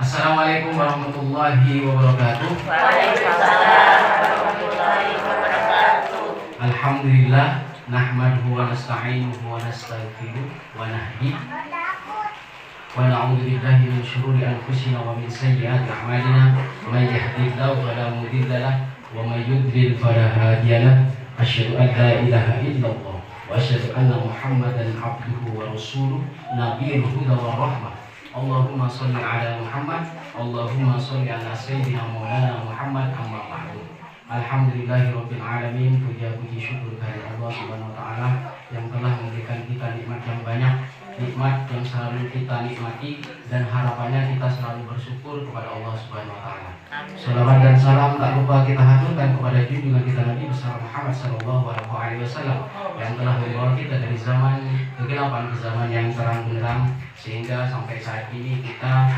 Assalamualaikum warahmatullahi wabarakatuh. Waalaikumsalam warahmatullahi wabarakatuh. Alhamdulillah, nahmaduhu wa nasta'inuhu wa nastaghfiruh wa nahdi wa na'udzu billahi min syururi anfusina wa min sayyiati a'malina. May yahdihillahu fala mudilla lahu wa may yudlil fala hadiya lahu. Asyhadu an la ilaha illallah wa asyhadu anna Muhammadan abduhu wa rasuluh nabiyyul huda war rahmah. Allahumma sholli ala Muhammad, Allahumma sholli ala sayyidina maulana Muhammad, amma ba'du. Alhamdulillahirabbil alamin. Puja-puji syukur kehadirat Allah Subhanahu wa taala yang telah memberikan kita nikmat yang banyak, nikmat yang selalu kita nikmati, dan harapannya kita selalu bersyukur kepada Allah Subhanahu wa taala. Salawat dan salam tak lupa kita haturkan kepada junjungan kita Nabi besar Muhammad sallallahu alaihi wasallam yang telah membawa kita dari zaman kegelapan ke zaman yang terang benderang, sehingga sampai saat ini kita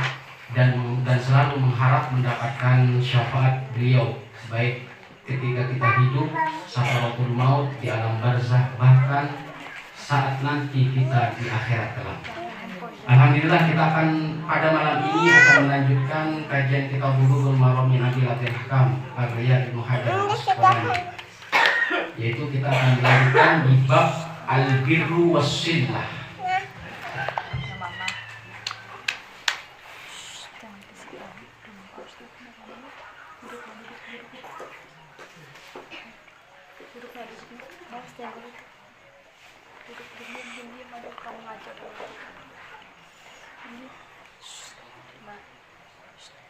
dan selalu mengharap mendapatkan syafaat beliau, baik ketika kita hidup, sakaratul maut, di alam barzakh, bahkan saat nanti kita di akhirat kelak. Alhamdulillah, kita akan pada malam ini akan melanjutkan kajian kita Bulughul Maram min Adillatil Ahkam karya Ibnu Hajar Al-Asqalani, yaitu kita akan melanjutkan di bab al-birru was-sillah.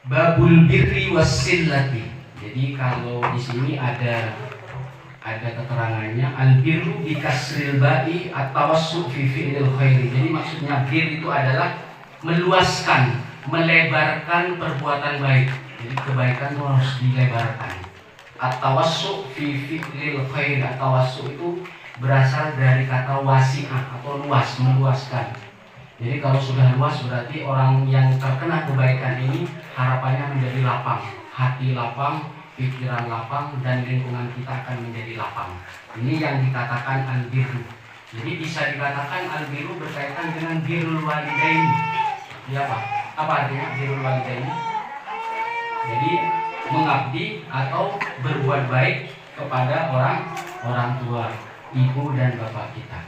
Babul birri wassillati. Jadi kalau di sini ada keterangannya al-birru bi kasril ba'i at-tawassu fi fi'lil khairi. Jadi maksudnya bir itu adalah meluaskan, melebarkan perbuatan baik. Jadi kebaikan itu harus dilebarkan. At-tawassu fi fi'lil khairi. At-tawassu itu berasal dari kata wasi'ah atau luas, meluaskan. Jadi kalau sudah luas berarti orang yang terkena kebaikan ini harapannya menjadi lapang, hati lapang, pikiran lapang, dan lingkungan kita akan menjadi lapang. Ini yang dikatakan al-birru. Jadi bisa dikatakan al-birru berkaitan dengan birrul walidaini. Ya apa? Apa artinya birrul walidaini? Jadi mengabdi atau berbuat baik kepada orang tua, ibu dan bapak kita.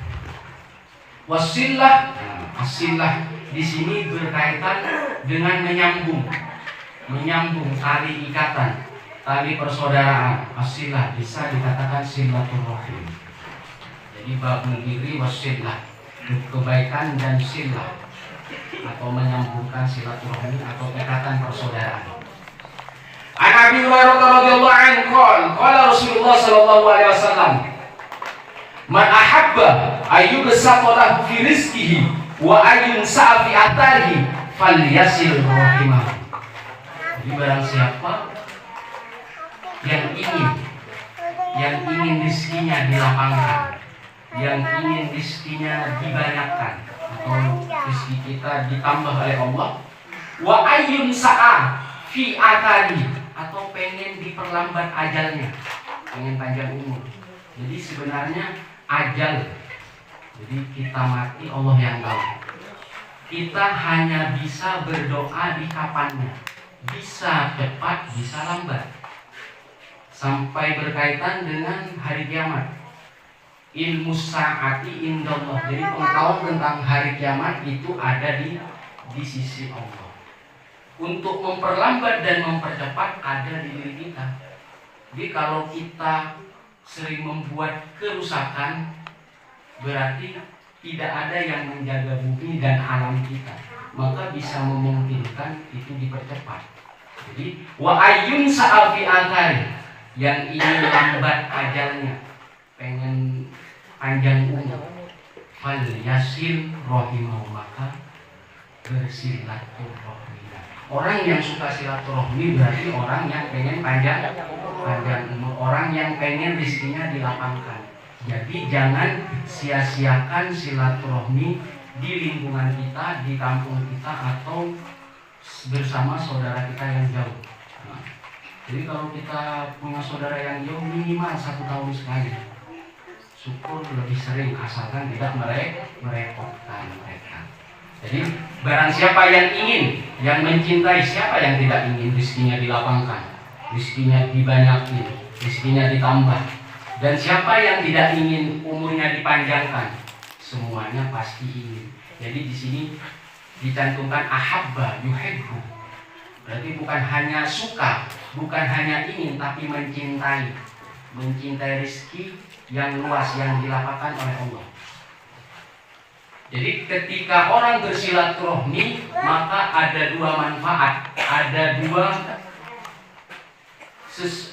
Wasillah, asillah di sini berkaitan dengan menyambung tali ikatan, tali persaudaraan. Asillah bisa dikatakan silaturahim. Jadi babul birri wasillah, kebaikan dan silah atau menyambungkan silaturahmi atau ikatan persaudaraan. An Abi Hurairah radhiyallahu anhu qala Rasulullah sallallahu alaihi wasallam, man ahabba ayyubsata lahu fi rizqihi wa ayyunsa'a fi atharihi falyasil rahimah. Jadi barang siapa yang ingin rizkinya dilapangkan, yang ingin rizkinya dibanyakkan atau rizki kita ditambah oleh Allah, wa ayyunsa'a fi atharihi, atau pengen diperlambat ajalnya, pengen panjang umur. Jadi sebenarnya ajal, jadi kita mati Allah yang tahu. Kita hanya bisa berdoa di kapannya, bisa cepat, bisa lambat. Sampai berkaitan dengan hari kiamat. Ilmu sa'ati indallah. Jadi pengetahuan tentang hari kiamat itu ada di sisi Allah. Untuk memperlambat dan mempercepat ada di diri kita. Jadi kalau kita sering membuat kerusakan, berarti tidak ada yang menjaga bumi dan alam kita, maka bisa memungkinkan itu dipercepat. Jadi wa ayyun sa'afi athari, yang ingin lambat ajalnya, pengen panjang umur, fal yasil rahimahu, maka bersilaturahmi. Orang yang suka silaturahmi berarti orang yang pengen panjang umur, orang yang pengen rezekinya dilapangkan. Jadi jangan sia-siakan silaturahmi di lingkungan kita, di kampung kita, atau bersama saudara kita yang jauh. Nah, jadi kalau kita punya saudara yang jauh minimal 1 tahun sekali, syukur lebih sering, asalkan tidak merepotkan mereka. Jadi barang siapa yang ingin, yang mencintai, siapa yang tidak ingin rezekinya dilapangkan, rezekinya dibanyakin, rezekinya ditambah. Dan siapa yang tidak ingin umurnya dipanjangkan, semuanya pasti ingin. Jadi di sini dicantumkan ahabba yuhibbu. Berarti bukan hanya suka, bukan hanya ingin, tapi mencintai. Mencintai rezeki yang luas yang dilapangkan oleh Allah. Jadi ketika orang bersilaturahmi, maka ada dua manfaat, ada dua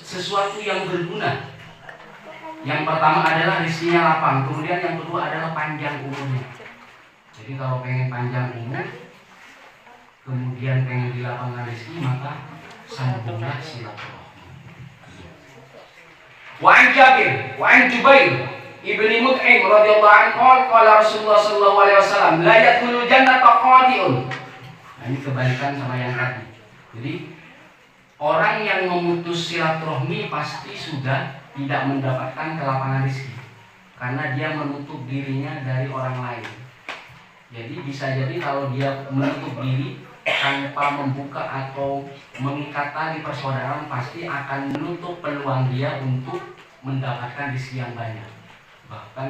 sesuatu yang berguna. Yang pertama adalah rezekinya lapang, kemudian yang kedua adalah panjang umurnya. Jadi kalau pengen panjang umur, kemudian pengen dilapangkan rezeki, maka sambunglah silaturahmi. Wa an Jabir, wa an Jubair Ibni Mut'im radhiyallahu anhu qala Rasulullah sallallahu alaihi wasallam la yadkhulul jannata qati'un. Nah, ini kebalikan sama yang tadi. Jadi orang yang memutus silaturahmi pasti sudah tidak mendapatkan kelapangan rezeki karena dia menutup dirinya dari orang lain. Jadi bisa jadi kalau dia menutup diri tanpa membuka atau mengikat tali persaudaraan, pasti akan menutup peluang dia untuk mendapatkan rezeki yang banyak. Bahkan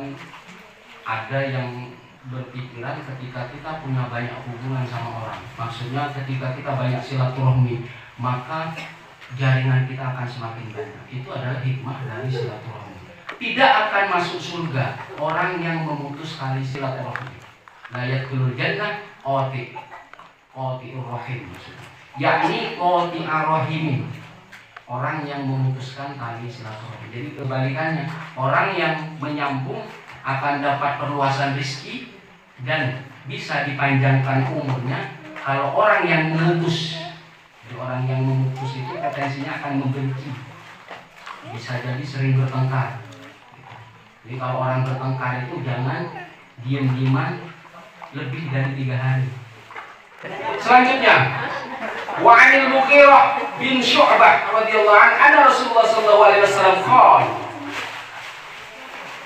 ada yang berpikiran ketika kita punya banyak hubungan sama orang, maksudnya ketika kita banyak silaturahmi, maka jaringan kita akan semakin banyak. Itu adalah hikmah dari silaturahmi. Tidak akan masuk surga orang yang memutus tali silaturahmi. La yadkhulul jannah qati'ur rahim, maksudnya yakni qati'ar rahimin, orang yang memutuskan tali silaturahmi. Jadi kebalikannya, orang yang menyambung akan dapat perluasan rezeki dan bisa dipanjangkan umurnya. Kalau orang yang memutus, orang yang memutus itu potensinya akan membenci, bisa jadi sering bertengkar. Jadi kalau orang bertengkar itu jangan diam-diaman lebih dari 3 hari. Selanjutnya, wa 'anil Mughirah bin Syu'bah radhiyallahu anhu anna Rasulullah sallallahu alaihi wasallam qala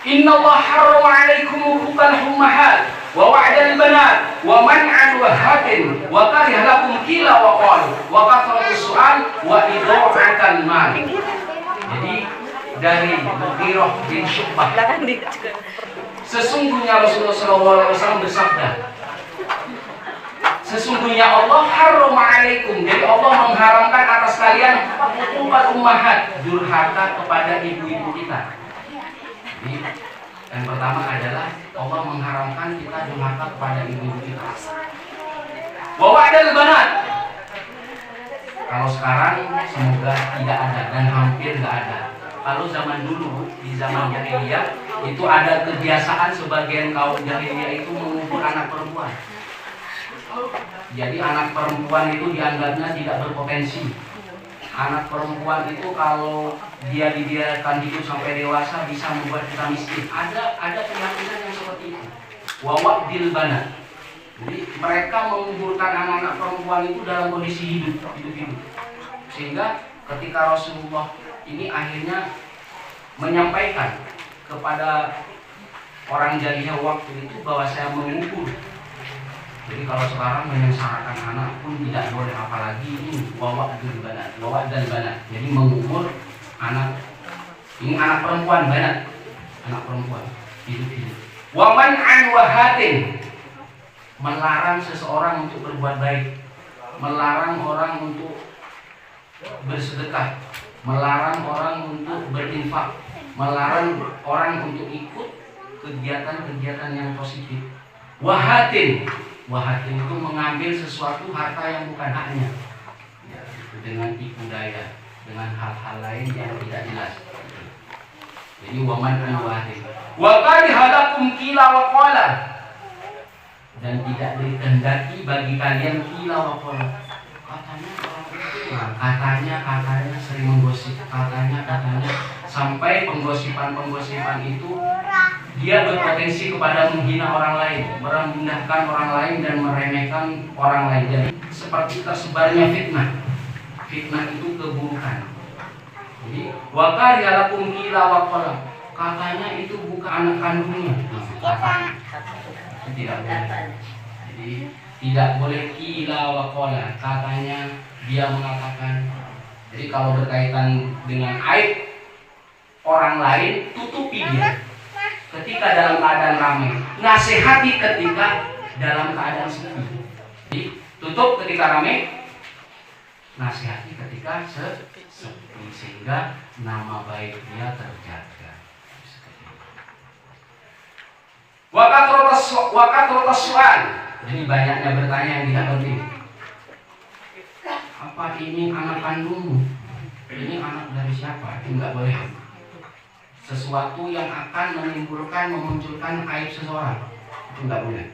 inna Allah harrama 'alaikum hukukal ummahat wa wa'dal banat wa man'an wahatin wa kariha lakum qila wa qalu wa kathratu su'al wa idha'atal mal. Jadi dari Mughirah bin Syu'bah, sesungguhnya Rasulullah SAW bersabda, sesungguhnya Allah harrama 'alaikum, jadi Allah mengharamkan atas kalian hukukal ummahat, durhaka kepada ibu-ibu kita. Jadi yang pertama adalah Allah mengharamkan kita durhaka kepada ibu-ibu kita. Wa wa'dal banat. Kalau sekarang semoga tidak ada dan hampir tidak ada. Kalau zaman dulu, di zaman jahiliyah, itu ada kebiasaan sebagian kaum jahiliyah itu mengubur anak perempuan. Jadi anak perempuan itu dianggapnya tidak berpotensi. Anak perempuan itu kalau dia dibiarkan hidup sampai dewasa bisa membuat kita miskin. Ada keyakinan yang seperti itu. Wa wa'dil banat. Jadi mereka menguburkan anak-anak perempuan itu dalam kondisi hidup. Sehingga ketika Rasulullah ini akhirnya menyampaikan kepada orang jahiliyah waktu itu bahwa saya mengubur. Jadi kalau sekarang menyengsarakan anak pun tidak boleh, apalagi ini wawak dan banat. Jadi mengubur anak, ini anak perempuan banat, anak perempuan hidup. Waman an wahatin, melarang seseorang untuk berbuat baik, melarang orang untuk bersedekah, melarang orang untuk berinfak, melarang orang untuk ikut kegiatan-kegiatan yang positif. Wahatin itu mengambil sesuatu harta yang bukan haknya, ya, dengan tipu daya, dengan hal-hal lain yang tidak jelas. Jadi waman an wahatin. Wa kariha lakum qila wa qala, dan tidak dikehendaki bagi kalian qila wa qala. Katanya sering menggosip, katanya sampai penggosipan itu dia berpotensi kepada menghina orang lain, merendahkan orang lain dan meremehkan orang lain. Jadi seperti tersebarnya fitnah itu keburukan. Jadi wa kariha lakum qila wa qala, katanya itu bukan anak kandungnya, katanya tidak boleh. Jadi Tidak boleh kila wa qala, katanya dia mengatakan. Jadi kalau berkaitan dengan aib orang lain, tutupi dia ketika dalam keadaan ramai, nasihati ketika dalam keadaan sepi. Jadi tutup ketika ramai, nasihati ketika sepi, sehingga nama baik dia terjaga. Wakatrotas soal. Jadi banyaknya bertanya yang tidak penting. Apa ini anak kandungmu? Ini anak dari siapa? Itu nggak boleh. Sesuatu yang akan memunculkan aib seseorang, itu nggak boleh.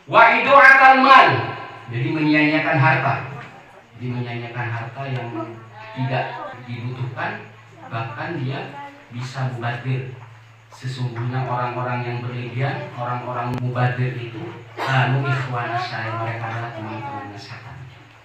Wa idu'atal mal. Jadi menyia-nyiakan harta. Jadi menyia-nyiakan harta yang tidak dibutuhkan, bahkan dia bisa mubadir. Sesungguhnya orang-orang yang berlebihan, orang-orang mubadir itu ikhwana saya, mereka adalah teman-teman setan.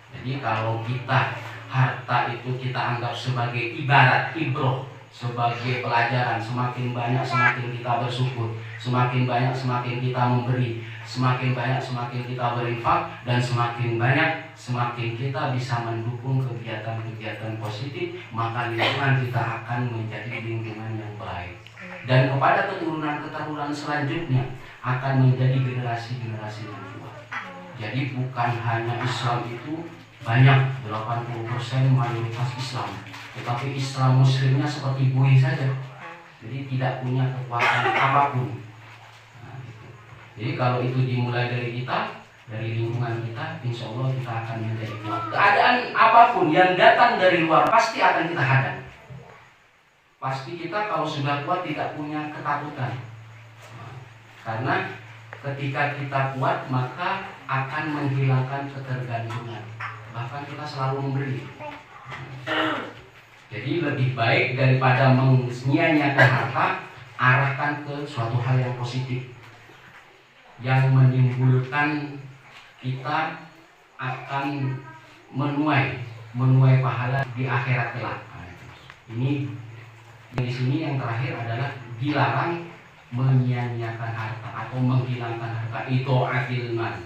Jadi kalau kita harta itu kita anggap sebagai ibarat, ibroh, sebagai pelajaran, semakin banyak semakin kita bersyukur, semakin banyak semakin kita memberi, semakin banyak semakin kita berinfak, dan semakin banyak semakin kita bisa mendukung kegiatan-kegiatan positif, maka lingkungan kita akan menjadi lingkungan yang baik. Dan kepada keturunan selanjutnya akan menjadi generasi-generasi yang kuat. Jadi bukan hanya Islam itu banyak, 80% mayoritas Islam, tetapi Islam muslimnya seperti buih saja. Jadi tidak punya kekuatan apapun. Nah, gitu. Jadi kalau itu dimulai dari kita, dari lingkungan kita, insya Allah kita akan menjadi kuat. Keadaan apapun yang datang dari luar pasti akan kita hadap. Pasti kita kalau sudah kuat tidak punya ketakutan. Nah, karena ketika kita kuat maka akan menghilangkan ketergantungan. Bahkan kita selalu memberi. Jadi lebih baik daripada menyia-nyiakan harta, arahkan ke suatu hal yang positif yang menimbulkan kita akan menuai pahala di akhirat kelak. Ini di sini yang terakhir adalah dilarang menyia-nyiakan harta atau menghilangkan harta. Ido'atil mal.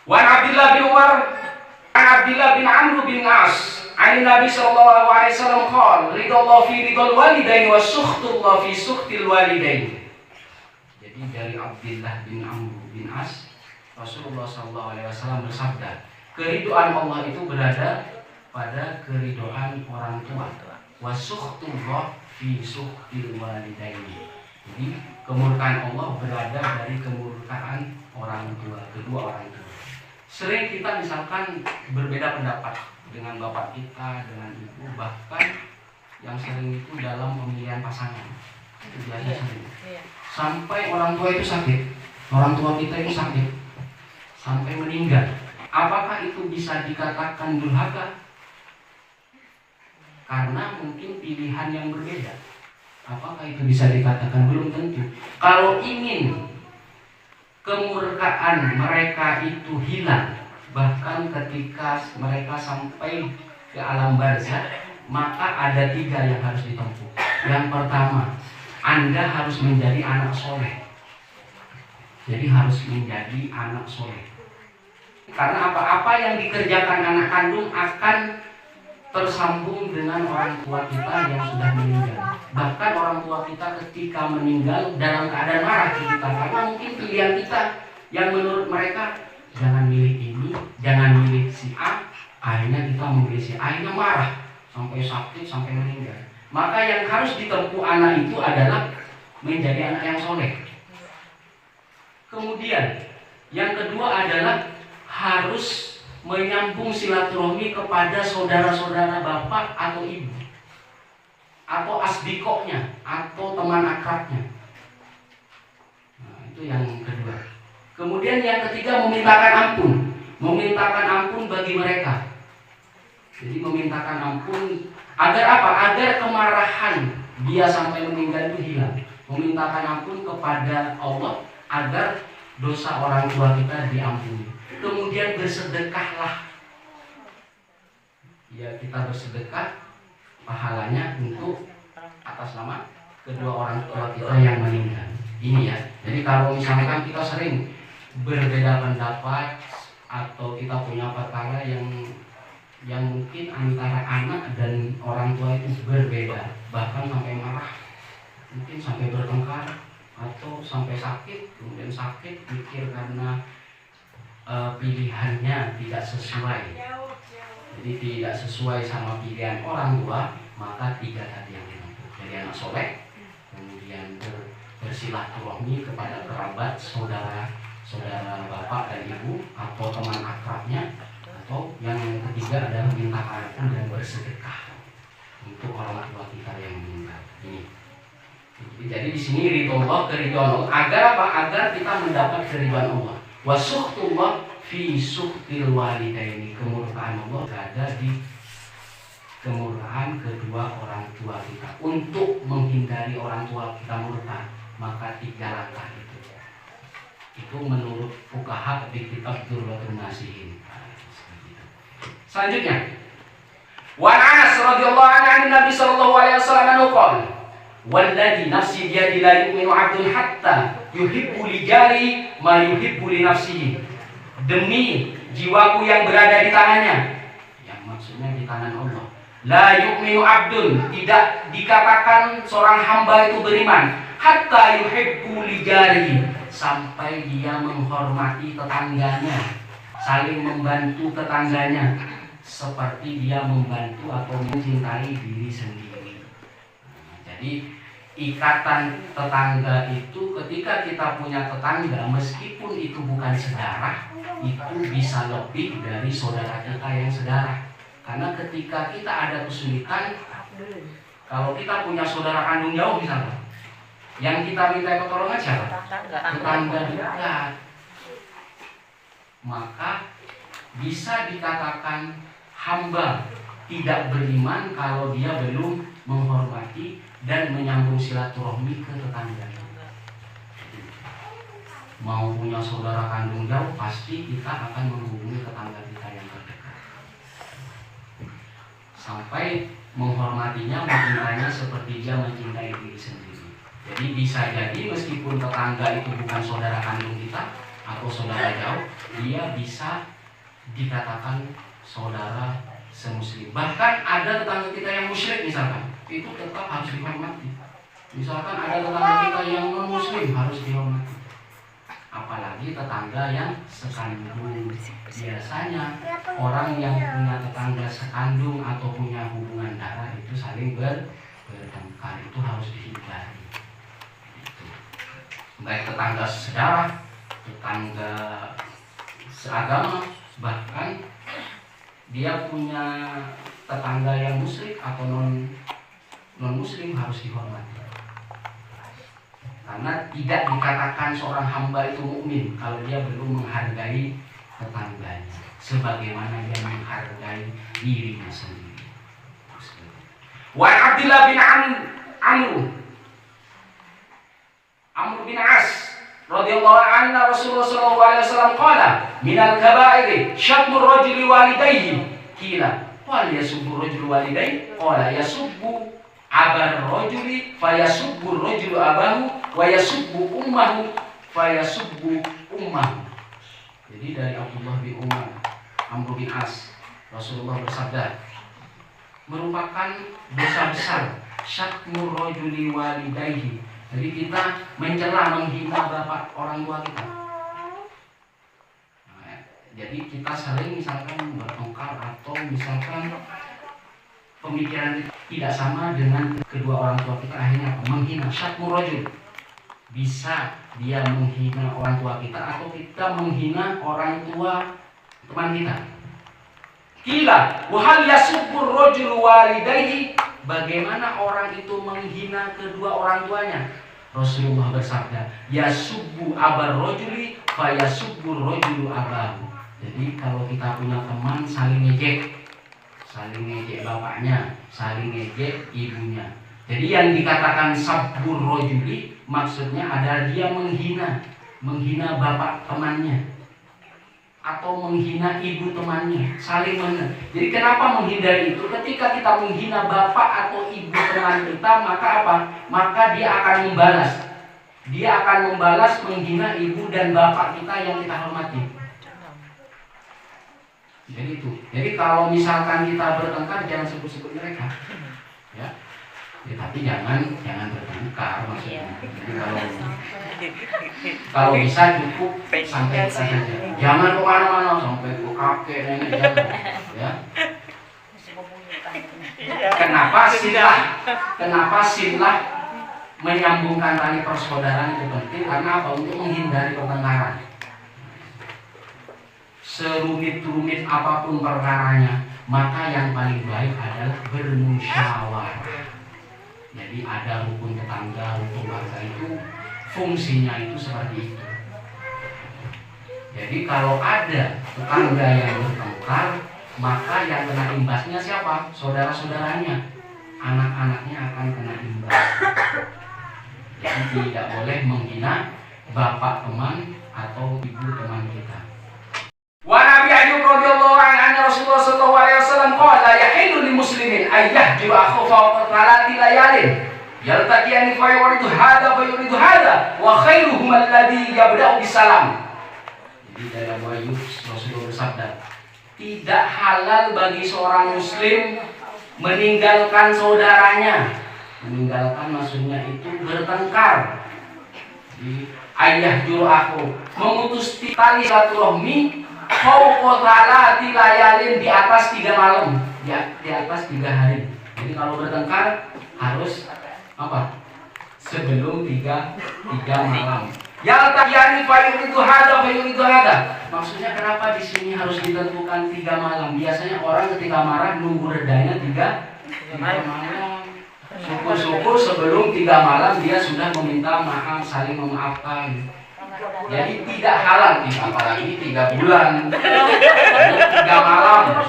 Wan Abdullah bin Umar, an Abdullah bin Amr bin As, an Nabi sallallahu alaihi wasallam qala, ridallahu fi ridal walidain wa sukhtullah fi sukhtil walidain. Jadi dari Abdullah bin Amr bin As, Rasulullah sallallahu alaihi wasallam bersabda, keridhaan Allah itu berada pada keridhaan orang tua. Wa sukhtullah fi sukhtil walidain. Jadi kemurkaan Allah berada dari kemurkaan orang tua, kedua orang tua. Sering kita misalkan berbeda pendapat dengan bapak kita, dengan ibu, bahkan yang sering itu dalam pemilihan pasangan. Itu biasa sering. Sampai orang tua itu sakit, orang tua kita itu sakit, sampai meninggal. Apakah itu bisa dikatakan durhaka? Karena mungkin pilihan yang berbeda. Apakah itu bisa dikatakan? Belum tentu. Kalau ingin kemurkaan mereka itu hilang, bahkan ketika mereka sampai ke alam barzah, maka ada 3 yang harus ditempuh. Yang pertama, Anda harus menjadi anak soleh. Jadi harus menjadi anak soleh. Karena apa-apa yang dikerjakan anak kandung akan tersambung dengan orang tua kita yang sudah meninggal. Bahkan orang tua kita ketika meninggal dalam keadaan marah ke kita, karena mungkin pilihan kita yang menurut mereka jangan milih ini, jangan milih si A, akhirnya kita memilih si A, akhirnya marah sampai sakit, sampai meninggal. Maka yang harus ditempuh anak itu adalah menjadi anak yang soleh. Kemudian yang kedua adalah harus menyambung silaturahmi kepada saudara-saudara bapak atau ibu, atau asdikoknya, atau teman akrabnya. Nah, itu yang kedua. Kemudian yang ketiga, memintakan ampun bagi mereka. Jadi memintakan ampun agar apa? Agar kemarahan dia sampai meninggal itu hilang. Memintakan ampun kepada Allah agar dosa orang tua kita diampuni. Kemudian bersedekahlah. Ya, kita bersedekah, pahalanya untuk atas nama kedua orang tua kita yang meninggal. ini ya. Jadi kalau misalkan kita sering berbeda pendapat atau kita punya perkara yang mungkin antara anak dan orang tua itu berbeda, bahkan sampai marah, mungkin sampai bertengkar atau sampai sakit, kemudian sakit pikir karena pilihannya tidak sesuai, jadi tidak sesuai sama pilihan orang tua, maka 3 tadi yang ditempuh. Jadi anak soleh, kemudian bersilaturahmi kepada kerabat, saudara bapak dan ibu atau teman akrabnya, atau yang ketiga adalah minta ampun dan bersedekah untuk orang tua kita yang meninggal. Ini. Jadi di sini ridho Allah, keridhaan Allah. Agar apa? Agar kita mendapat keridhaan Allah. Wa sukhtullah fi sukhtil walidaini. Kemurkaan Allah ada di kemurkaan kedua orang tua kita. Untuk menghindari orang tua kita murka, maka 3 langkah itu menurut fuqaha di kitab Durratun Nasihin. Selanjutnya, wa Anas radhiyallahu anhu Nabi sallallahu alaihi wasallam qala, "Walladzi nafsi biyadihi la yu'minu 'abdun hatta yuhibbu li jari ma yuhibbu li nafsihi." Demi jiwaku yang berada di tangannya, yang maksudnya di tangan Allah. La yu'minu 'abdun, tidak dikatakan seorang hamba itu beriman hatta yuhibbu li jari, sampai dia menghormati tetangganya, saling membantu tetangganya seperti dia membantu atau mencintai diri sendiri. Jadi ikatan tetangga itu, ketika kita punya tetangga, meskipun itu bukan saudara, itu bisa lebih dari saudara kita yang saudara. Karena ketika kita ada kesulitan, kalau kita punya saudara kandung jauh misalnya, yang kita minta pertolongan siapa? Tetangga dekat. Maka bisa dikatakan hamba tidak beriman kalau dia belum menghormati dan menyambung silaturahmi ke tetangganya. Mau punya saudara kandung jauh, pasti kita akan menghubungi tetangga kita yang terdekat, sampai menghormatinya, mencintainya seperti dia mencintai diri sendiri. Jadi bisa jadi meskipun tetangga itu bukan saudara kandung kita atau saudara jauh, dia bisa dikatakan saudara semuslim. Bahkan ada tetangga kita yang musyrik misalkan, itu tetap harus dihormati. Misalkan ada tetangga kita yang non muslim, harus dihormati. Apalagi tetangga yang sekandung. Biasanya orang yang punya tetangga sekandung atau punya hubungan darah itu saling bertengkar, itu harus dihindari. Baik tetangga sedarah, tetangga seagama, bahkan dia punya tetangga yang musyrik atau non muslim harus dihormati. Karena tidak dikatakan seorang hamba itu mukmin kalau dia belum menghargai tetangganya sebagaimana dia menghargai dirinya sendiri. Wa Abdullah bin Amr bin As radhiyallahu anhu Rasulullah sallallahu alaihi wasallam qala minal kaba'iri syatmur rajuli walidayhi qila wal yasubbu rajulu walidayhi qala yasubbu abar rajuli fayasubbu rajulu abahu wa yasubbu ummahu fayasubbu ummahu. Jadi dari Abdullah bin Amr bin As, Rasulullah bersabda, merupakan dosa besar syatmur rajuli walidayhi. Jadi kita mencela, menghina bapak orang tua kita. Nah, jadi kita sering misalkan bertengkar atau misalkan pemikiran kita tidak sama dengan kedua orang tua kita, akhirnya apa? Menghina. Syatmur rajul, bisa dia menghina orang tua kita atau kita menghina orang tua teman kita. Kila wahal yasubbur rajul walidayhi, bagaimana orang itu menghina kedua orang tuanya? Rasulullah bersabda, yasubbu abar rajuli fa yasubbu rajulu abahu. Jadi kalau kita punya teman saling ngejek bapaknya, saling ngejek ibunya. Jadi yang dikatakan sabbur rajuli maksudnya adalah dia menghina bapak temannya atau menghina ibu temannya, saling menghina. Jadi kenapa menghindari itu? Ketika kita menghina bapak atau ibu teman kita, maka apa? Maka dia akan membalas dia akan membalas menghina ibu dan bapak kita yang kita hormati. Jadi itu. Jadi kalau misalkan kita bertengkar jangan sebut-sebut mereka. Ya. Ya, tapi jangan bertengkar maksudnya. Jadi kalau bisa cukup sampai kita saja. Jangan kemana-mana sampai ke kakek nenek jangan. Ya. Kenapa silah menyambungkan tali persaudaraan itu penting? Karena apa? Untuk menghindari pertengkaran. Serumit-rumit apapun perkaranya, maka yang paling baik adalah bermusyawarah. Jadi ada rukun tetangga, rukun warga itu fungsinya itu seperti itu. Jadi kalau ada tetangga yang bertengkar, maka yang kena imbasnya siapa? Saudara-saudaranya, anak-anaknya akan kena imbas. Jadi tidak boleh menghina bapak teman atau ibu teman kita. Wa Nabi Ayyub radhiyallahu anhu Rasulullah sallallahu alaihi wasallam qala yahillu lil muslimin ayyahdiru akhahu fawqa thalati layalin yaltaqiyani fa yuridu hadha fa yuridu hadha wa khairuhum alladhi yabda'u bisalam. Jadi dalam Ayyub Rasulullah bersabda, tidak halal bagi seorang muslim meninggalkan saudaranya. Meninggalkan maksudnya itu bertengkar. Jadi ayah juru aku memutus tali silaturahmi fauqatalati layalin di atas 3 malam, di atas 3 hari. Jadi kalau bertengkar harus apa? Sebelum 3 malam. Ya taqiyani fayuridu hada fayuridu hada. Maksudnya kenapa di sini harus ditentukan 3 malam? Biasanya orang ketika marah nunggu redanya 3 malam. Syukur-syukur sebelum 3 malam dia sudah meminta maaf, saling memaafkan. Jadi tidak halal, apalagi 3 bulan, 3 malam.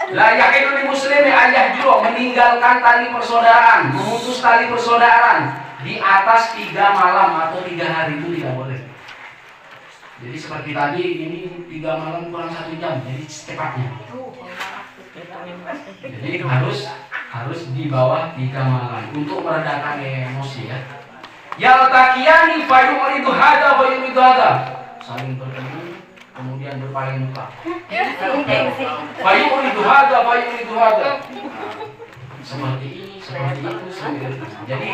La yahillu lil muslimi ayah juru meninggalkan tali persaudaraan, memutus tali persaudaraan di atas 3 malam atau 3 hari itu tidak boleh. Jadi seperti tadi ini 3 malam kurang 1 jam, jadi secepatnya. Jadi harus di bawah 3 malam untuk meredakan emosi ya. Yaltaqiyani fayuridu hada fayuridu hada. Saling bertemu kemudian berpaling muka. Fayuridu hada fayuridu hada. Seperti ini, seperti itu, seperti itu. Jadi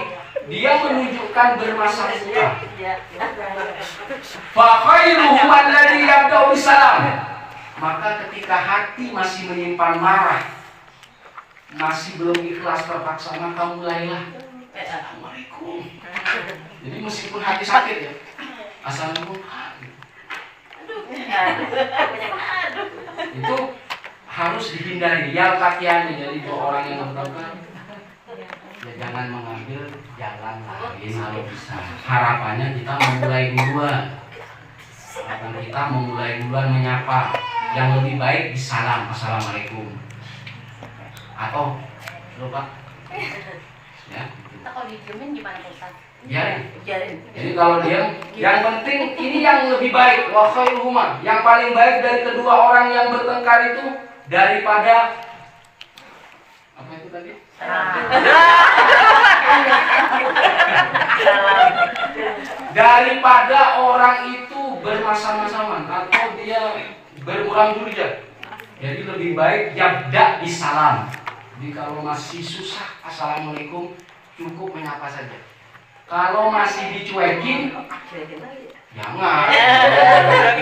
dia menunjukkan bermasam muka. Fa khairuhum alladhi yabda'u bisalam. Maka ketika hati masih menyimpan marah, masih belum ikhlas terpaksa, maka mulailah Assalamualaikum. Jadi meskipun hati sakit ya, Assalamualaikum. Itu harus dihindari. Ya kakiannya, jadi dua orang yang bertengkar ya jangan mengambil jalan lain kalau bisa. Harapannya kita memulai duluan. Harapan kita memulai duluan menyapa. Yang lebih baik disalam, Assalamualaikum. Atau lupa ya. Kalau didiemin gimana Ustaz? Ya. Jadi kalau diam, yang penting ini yang lebih baik. Wa khairuhuma, yang paling baik dari kedua orang yang bertengkar itu daripada apa itu tadi? Daripada orang itu bermasam-masaman atau dia berulang durja. Jadi lebih baik yabda bisalam. Jadi kalau masih susah Assalamualaikum, cukup menyapa saja. Kalau masih dicuekin, jangan.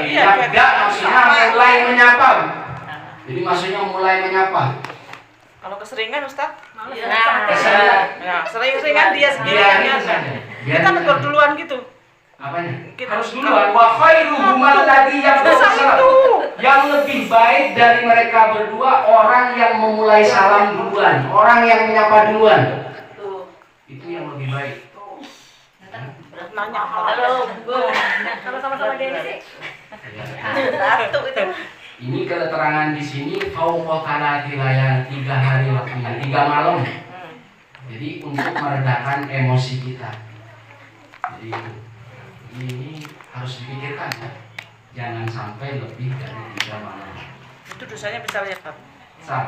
Yabda maksudnya mulai menyapa. Jadi maksudnya mulai menyapa. Kalau keseringan Ustaz? Keseringan dia sendiri. Kita tegur duluan gitu. Apanya? Harus duluan. Wa khairuhum alladhi yabda'u. Yang lebih baik dari mereka berdua orang yang memulai salam duluan, orang yang menyapa duluan. Itu yang lebih baik. Nanya Halo, Bu. Kalau sama-sama Denny sih. Satu itu. Ini keterangan di sini fauqatalati layal 3 hari waktunya, 3 malam. Jadi untuk meredakan emosi kita. Jadi ini harus dipikirkan ya. Jangan sampai lebih dari 3 malam. itu dosanya besar ya Pak? Besar.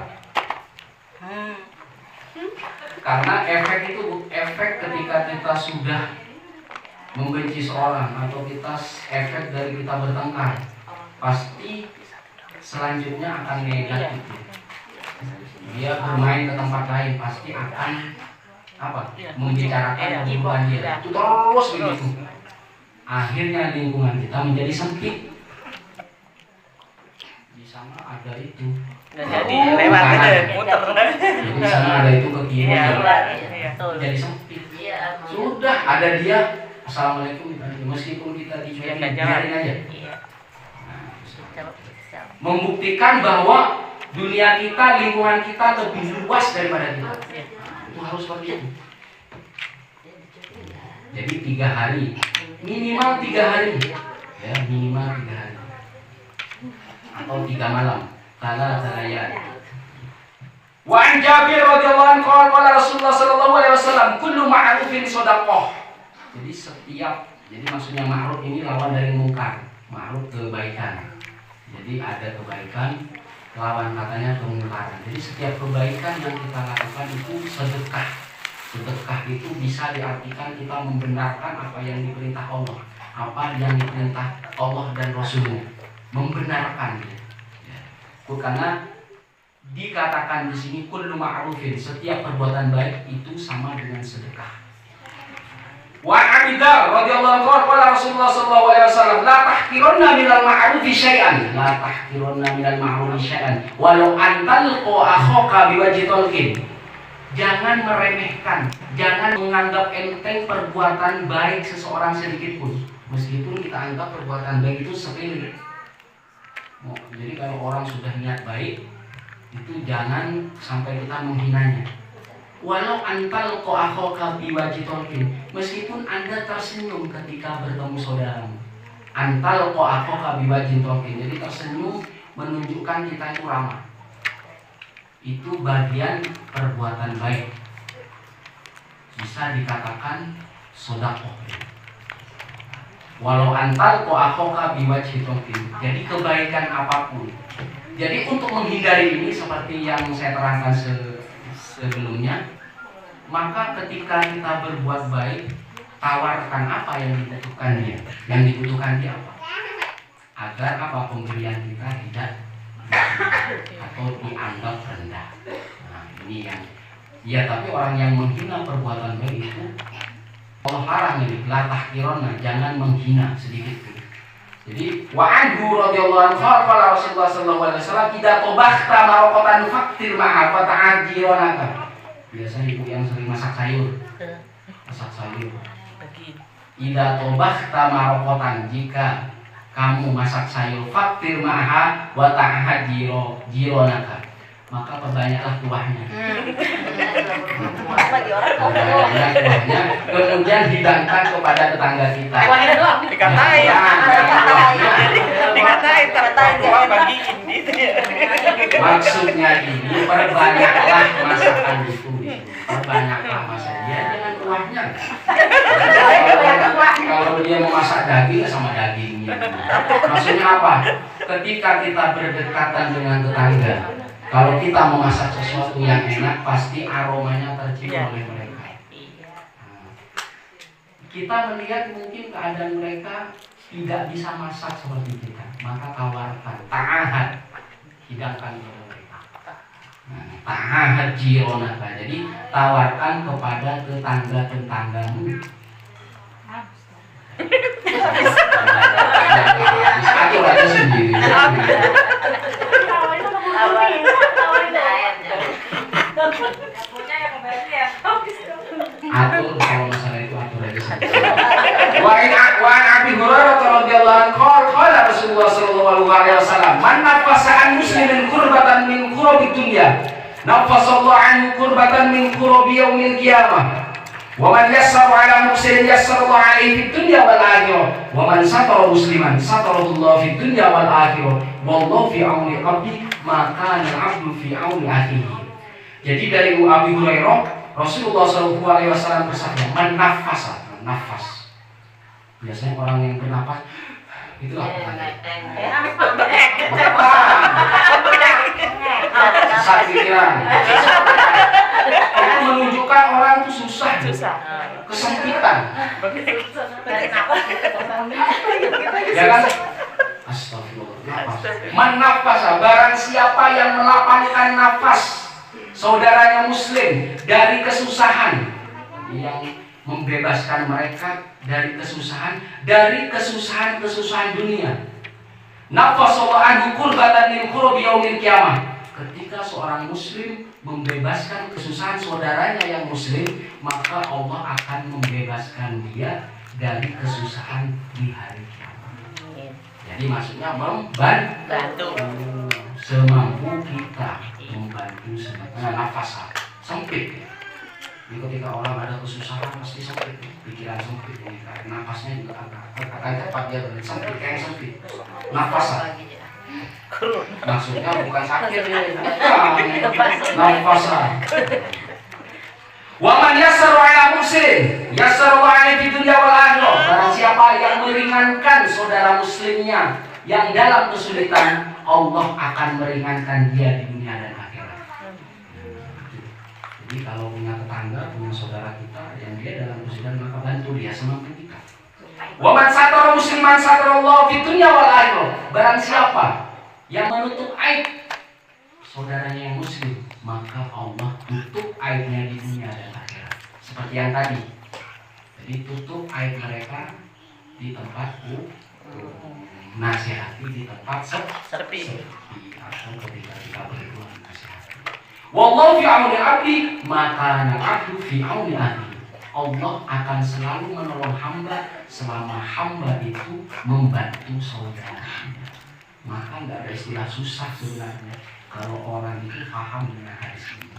Karena efek ketika kita sudah membenci seorang atau kita efek dari kita bertengkar, pasti selanjutnya akan negatif. Dia bermain ke tempat lain pasti akan membicarakan hubungan dia. Itu terus begitu. Akhirnya lingkungan kita menjadi sempit. Di sana ada itu. Jadi lewat muter. Di sana ada itu ke kiri. Jadi sempit. Sudah ada dia. Assalamualaikum. Meskipun kita dicuekin, biarin aja. Membuktikan bahwa dunia kita, lingkungan kita lebih luas daripada kita. Itu harus seperti itu. Jadi 3 hari, minimal 3 hari, ya minimal 3 hari, atau 3 malam. Salah saya. Wa an Jabir radhiyallahu anhu qala Rasulullah sallallahu alaihi wasallam kullu ma'rufin shadaqah. Jadi maksudnya ma'ruf ini lawan dari mungkar. Ma'ruf kebaikan. Jadi ada kebaikan, lawan katanya kemungkaran. Jadi setiap kebaikan yang kita lakukan itu sedekah. Sedekah itu bisa diartikan kita membenarkan apa yang diperintah Allah, apa yang diperintah Allah dan Rasulnya, membenarkan. Karena dikatakan di sini kullu ma'rufin, setiap perbuatan baik itu sama dengan sedekah. Wa Abi Dzar radhiyallahu anhu qala Rasulullah sallallahu alaihi wasallam la tahqirunna minal ma'rufi syai'an, la tahqirunna minal ma'rufi syai'an walau antalqa akhaka biwajhi talqin. Jangan meremehkan, jangan menganggap enteng perbuatan baik seseorang sedikit pun, meskipun kita anggap perbuatan baik itu sepele. Jadi kalau orang sudah niat baik, itu jangan sampai kita menghinanya. Walau antal ko akhoka biwajhi talqin, meskipun Anda tersenyum ketika bertemu saudaramu. Antal ko akhoka biwajhi talqin, jadi tersenyum menunjukkan kita itu ramah. Itu bagian perbuatan baik, bisa dikatakan sedekah. Walau antal ko akhoka biwajhi talqin, jadi kebaikan apapun. Jadi untuk menghindari ini seperti yang saya terangkan sebelumnya, maka ketika kita berbuat baik, tawarkan apa yang dibutuhkan dia. Yang dibutuhkan dia apa? Agar apa pemberian kita tidak atau dianggap rendah. Nah, ini yang ya, tapi orang yang menghina perbuatan baik itu Allah larang ini, la tahqironna, jangan menghina sedikit pun. Jadi wa anhu radhiyallahu anhu qala Rasulullah sallallahu alaihi wasallam idza tabakhta maraqatan faqtir ma'a fa ta'jironaka. Biasanya ibu yang sering masak sayur. Idza tabakhta maraqatan, jika kamu masak sayur faqtir ma'a wa ta'jironaka, maka perbanyaklah kuahnya. Kuahnya, kemudian hidangkan kepada tetangga kita. Dikatain bagiin gitu ya. Maksudnya ini perbanyaklah masakan itu. Perbanyaklah masakannya dengan kuahnya. Kalau dia mau masak daging sama dagingnya. Maksudnya apa? Ketika kita berdekatan dengan tetangga, kalau kita memasak sesuatu yang enak, pasti aromanya tercium oleh mereka. Kita melihat mungkin keadaan mereka tidak bisa masak seperti kita, maka tawarkan, ta'ahad, hidangkan kepada mereka. Ta'ahad jironaka, jadi tawarkan kepada tetangga-tetanggamu. Atur aja sendiri. Atur, kalau masalah itu atur aja sendiri. Wa an Abi Hurairah radhiyallahu anhu qala Rasulullah sallallahu alaihi wasallam man nafasa an muslimin kurbatan min kurabi dunya nafasallahu anhu kurbatan min kurabi yaumil qiyamah. Wa man yassara ala muslimin yassarallahu alaihi fid dunya wal akhirah. Wa man satara musliman satarallahu fid dunya wal akhirah. Wallahu fi auni 'abdi ma kana 'abdu fi auni akhihi. Jadi dari Abi Hurairah, Rasulullah SAW bersabda, man nafasa, nafas. Biasanya orang yang bernafas itu apa? Sesak pikiran. Itu menunjukkan orang itu susah, kesempitan. Ya kan? Astagfirullah. Nafas. Menafas, barang siapa yang melapangkan nafas saudaranya muslim dari kesusahan, yang membebaskan mereka dari kesusahan dunia. Nafas an kurbatan min kurubi yaumil qiyamah. Ketika seorang muslim membebaskan kesusahan saudaranya yang muslim, maka Allah akan membebaskan dia dari kesusahan di hari kiamat. Jadi maksudnya membantu semampu kita, membantu semampu. Nafas sempit. Jadi ketika orang ada kesusahan pasti sempit, pikiran sempit, nafasnya juga akan cepat dia sempit, kayak sempit. Nafas maksudnya bukan sakit, nafas. Waman yasaru ala muslim yasaru ala di dunia wal akhirah. Barang siapa yang meringankan saudara muslimnya yang dalam kesulitan, Allah akan meringankan dia di dunia dan akhirat. Jadi kalau punya tetangga, punya saudara kita yang dia dalam kesulitan, maka bantu dia semampu kita. Waman satara musliman satarallahu fi dunya wal akhirah. Barang siapa yang menutup aib saudaranya yang muslim, maka Allah tutup aibnya di dunia dan akhirat. Seperti yang tadi. Jadi tutup aib mereka di tempat nasihati di tempat sepi. Atau ketika kita berdua nasihati. Wallahu fi auni abdi, maka abdu fi auni abdi. Allah akan selalu menolong hamba selama hamba itu membantu saudaranya. Maka nggak ada istilah susah sebenarnya kalau orang itu paham dengan hadis ini.